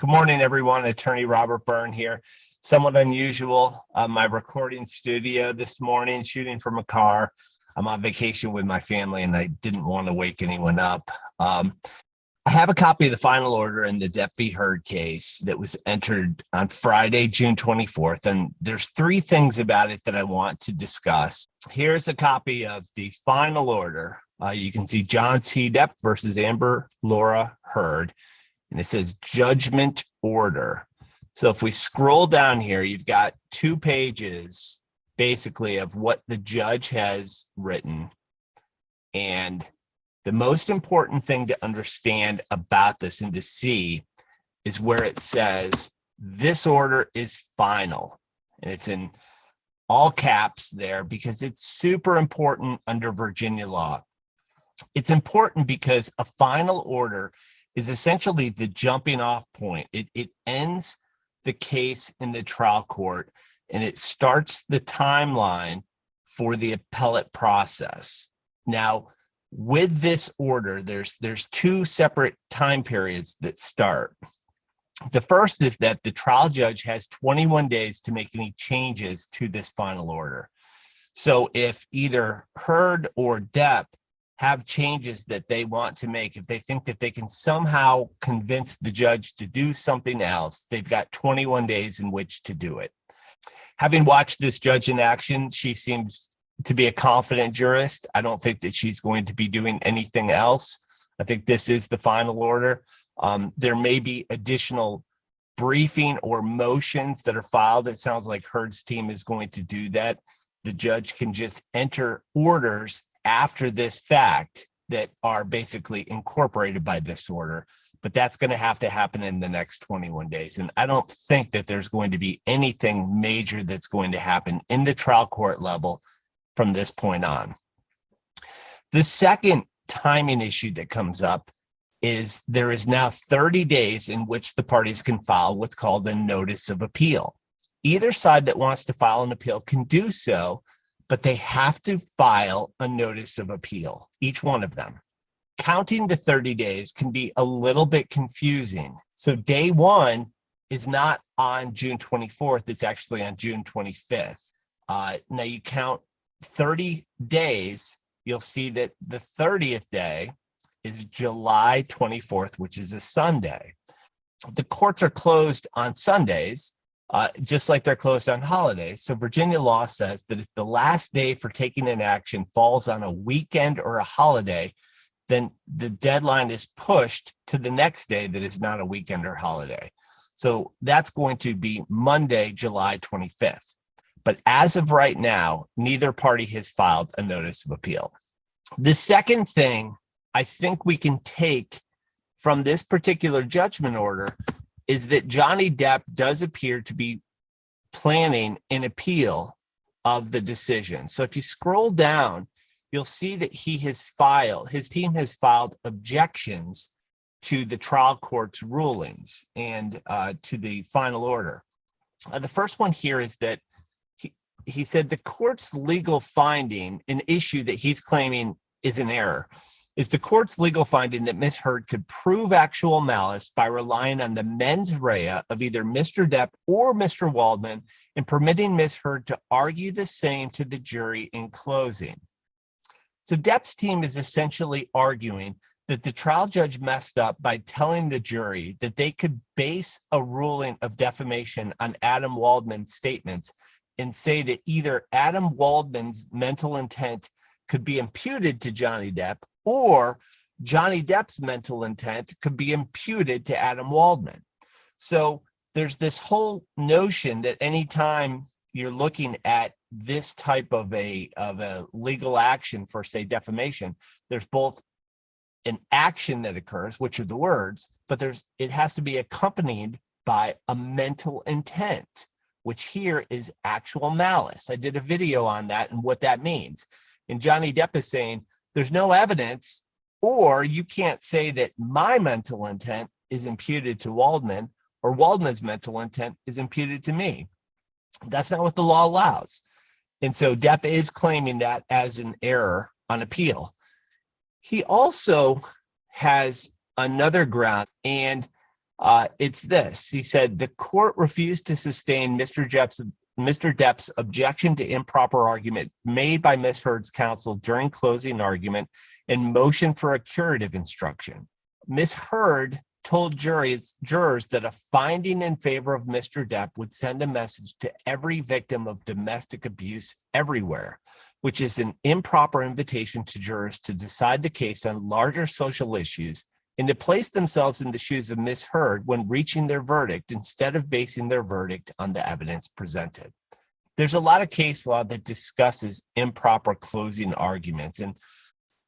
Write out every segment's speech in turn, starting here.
Good morning, everyone. Attorney Robert Byrne here. Somewhat unusual. My recording studio this morning, shooting from a car. I'm on vacation with my family, and I didn't want to wake anyone up. I have a copy of the final order in the Depp v. Heard case that was entered on Friday, June 24th, and there's three things about it that I want to discuss. Here's a copy of the final order. You can see John C. Depp versus Amber Laura Heard. And it says judgment order. So if we scroll down here, you've got 2 pages basically of what the judge has written. And the most important thing to understand about this and to see is where it says this order is final. And it's in all caps there because it's super important under Virginia law. It's important because a final order is essentially the jumping off point. It ends the case in the trial court and it starts the timeline for the appellate process. Now, with this order, there's 2 separate time periods that start. The first is that the trial judge has 21 days to make any changes to this final order. So if either Heard or Depp have changes that they want to make, if they think that they can somehow convince the judge to do something else, they've got 21 days in which to do it. Having watched this judge in action, she seems to be a confident jurist. I don't think that she's going to be doing anything else. I think this is the final order. There may be additional briefing or motions that are filed. It sounds like Heard's team is going to do that. The judge can just enter orders after this fact that are basically incorporated by this order, but that's going to happen in the next 21 days. And I don't think that there's going to be anything major that's going to happen in the trial court level from this point on. The second timing issue that comes up is there is now 30 days in which the parties can file what's called a notice of appeal. Either side that wants to file an appeal can do so, but they have to file a notice of appeal, each one of them. Counting the 30 days can be a little bit confusing. So day 1 is not on June 24th, it's actually on June 25th. Now you count 30 days, you'll see that the 30th day is July 24th, which is a Sunday. The courts are closed on Sundays, just like they're closed on holidays. So Virginia law says that if the last day for taking an action falls on a weekend or a holiday, then the deadline is pushed to the next day that is not a weekend or holiday. So that's going to be Monday, July 25th. But as of right now, neither party has filed a notice of appeal. The second thing I think we can take from this particular judgment order is that Johnny Depp does appear to be planning an appeal of the decision. So if you scroll down, you'll see that his team has filed objections to the trial court's rulings and to the final order. The first one here is that he said the court's legal finding, an issue that he's claiming is an error, is the court's legal finding that Ms. Heard could prove actual malice by relying on the mens rea of either Mr. Depp or Mr. Waldman and permitting Ms. Heard to argue the same to the jury in closing. So Depp's team is essentially arguing that the trial judge messed up by telling the jury that they could base a ruling of defamation on Adam Waldman's statements and say that either Adam Waldman's mental intent could be imputed to Johnny Depp or Johnny Depp's mental intent could be imputed to Adam Waldman. So there's this whole notion that anytime you're looking at this type of a legal action for, say, defamation, there's both an action that occurs, which are the words, but it has to be accompanied by a mental intent, which here is actual malice. I did a video on that and what that means. And Johnny Depp is saying, there's no evidence, or you can't say that my mental intent is imputed to Waldman or Waldman's mental intent is imputed to me. That's not what the law allows. And so Depp is claiming that as an error on appeal. He also has another ground, and It's this. He said, the court refused to sustain Mr. Depp's objection to improper argument made by Ms. Heard's counsel during closing argument and motion for a curative instruction. Ms. Heard told jurors that a finding in favor of Mr. Depp would send a message to every victim of domestic abuse everywhere, which is an improper invitation to jurors to decide the case on larger social issues and to place themselves in the shoes of Ms. Heard when reaching their verdict instead of basing their verdict on the evidence presented. There's a lot of case law that discusses improper closing arguments, and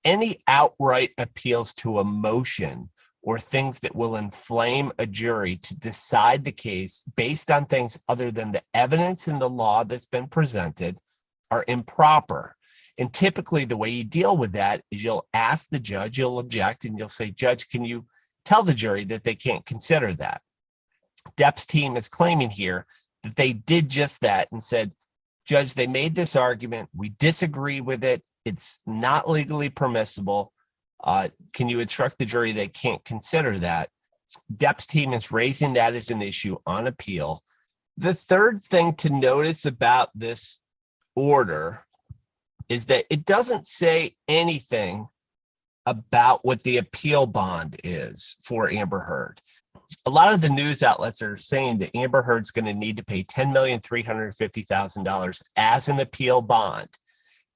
any outright appeals to emotion or things that will inflame a jury to decide the case based on things other than the evidence and the law that's been presented are improper. And typically the way you deal with that is you'll ask the judge, you'll object, and you'll say, Judge, can you tell the jury that they can't consider that? Depp's team is claiming here that they did just that and said, Judge, they made this argument. We disagree with it. It's not legally permissible. Can you instruct the jury they can't consider that? Depp's team is raising that as an issue on appeal. The third thing to notice about this order is that it doesn't say anything about what the appeal bond is for Amber Heard. A lot of the news outlets are saying that Amber Heard's going to need to pay $10,350,000 as an appeal bond.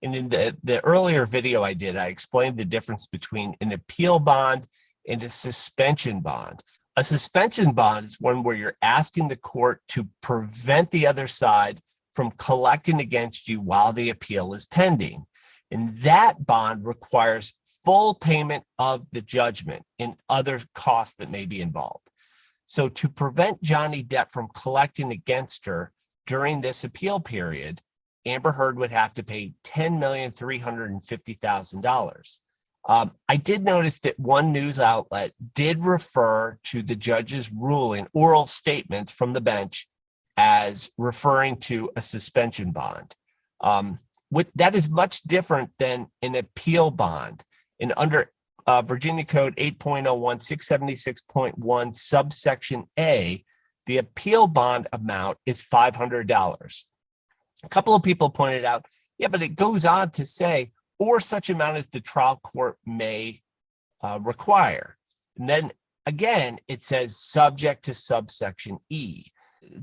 And in the earlier video I did, I explained the difference between an appeal bond and a suspension bond. A suspension bond is one where you're asking the court to prevent the other side from collecting against you while the appeal is pending. And that bond requires full payment of the judgment and other costs that may be involved. So to prevent Johnny Depp from collecting against her during this appeal period, Amber Heard would have to pay $10,350,000. I did notice that one news outlet did refer to the judge's ruling, oral statements from the bench, as referring to a suspension bond. That is much different than an appeal bond. And under Virginia Code 8.01, 676.1, subsection A, the appeal bond amount is $500. A couple of people pointed out, yeah, but it goes on to say, or such amount as the trial court may require. And then again, it says subject to subsection E.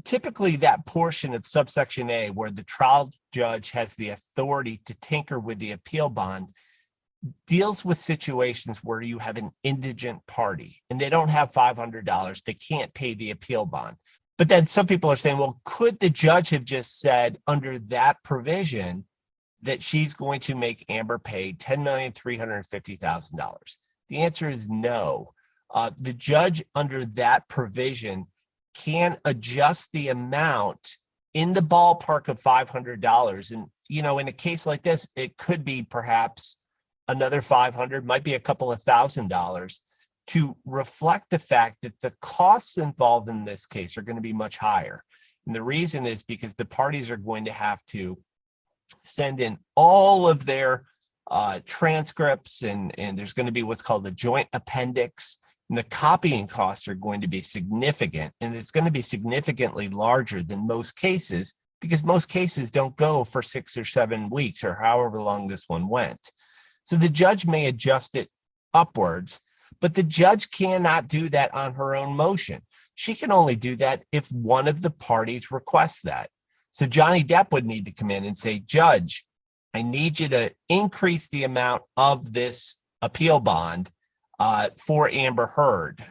Typically, that portion of subsection A, where the trial judge has the authority to tinker with the appeal bond, deals with situations where you have an indigent party and they don't have $500. They can't pay the appeal bond. But then some people are saying, well, could the judge have just said under that provision that she's going to make Amber pay $10,350,000? The answer is no. The judge under that provision can adjust the amount in the ballpark of $500. And, you know, in a case like this, it could be perhaps another $500, might be a couple of $1,000, to reflect the fact that the costs involved in this case are going to be much higher. And the reason is because the parties are going to have to send in all of their transcripts, and there's going to be what's called a joint appendix. And the copying costs are going to be significant, and it's going to be significantly larger than most cases, because most cases don't go for 6 or 7 weeks or however long this one went. So the judge may adjust it upwards, but the judge cannot do that on her own motion. She can only do that if one of the parties requests that. So Johnny Depp would need to come in and say, Judge, I need you to increase the amount of this appeal bond for Amber Heard.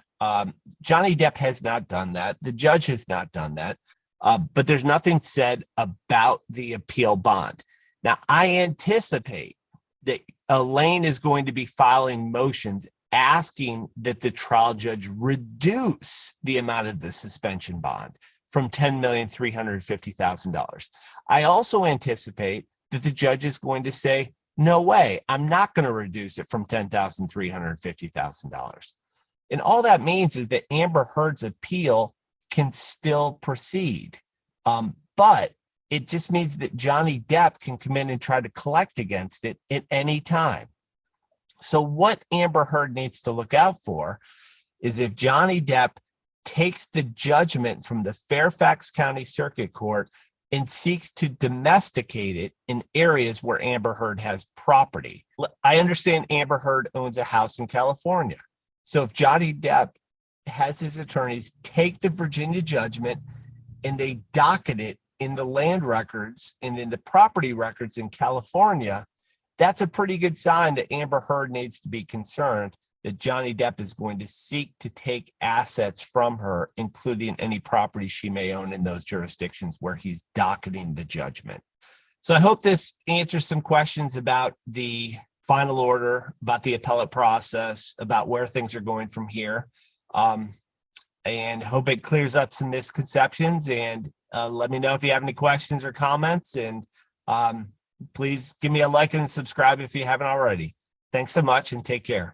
Johnny Depp has not done that. The judge has not done that. But there's nothing said about the appeal bond. Now, I anticipate that Elaine is going to be filing motions asking that the trial judge reduce the amount of the suspension bond from $10,350,000. I also anticipate that the judge is going to say, no way, I'm not going to reduce it from $10,350,000. And all that means is that Amber Heard's appeal can still proceed. But it just means that Johnny Depp can come in and try to collect against it at any time. So what Amber Heard needs to look out for is if Johnny Depp takes the judgment from the Fairfax County Circuit Court and seeks to domesticate it in areas where Amber Heard has property. I understand Amber Heard owns a house in California. So if Johnny Depp has his attorneys take the Virginia judgment and they docket it in the land records and in the property records in California, that's a pretty good sign that Amber Heard needs to be concerned that Johnny Depp is going to seek to take assets from her, including any property she may own in those jurisdictions where he's docketing the judgment. So I hope this answers some questions about the final order, about the appellate process, about where things are going from here. And hope it clears up some misconceptions. And let me know if you have any questions or comments. And please give me a like and subscribe if you haven't already. Thanks so much and take care.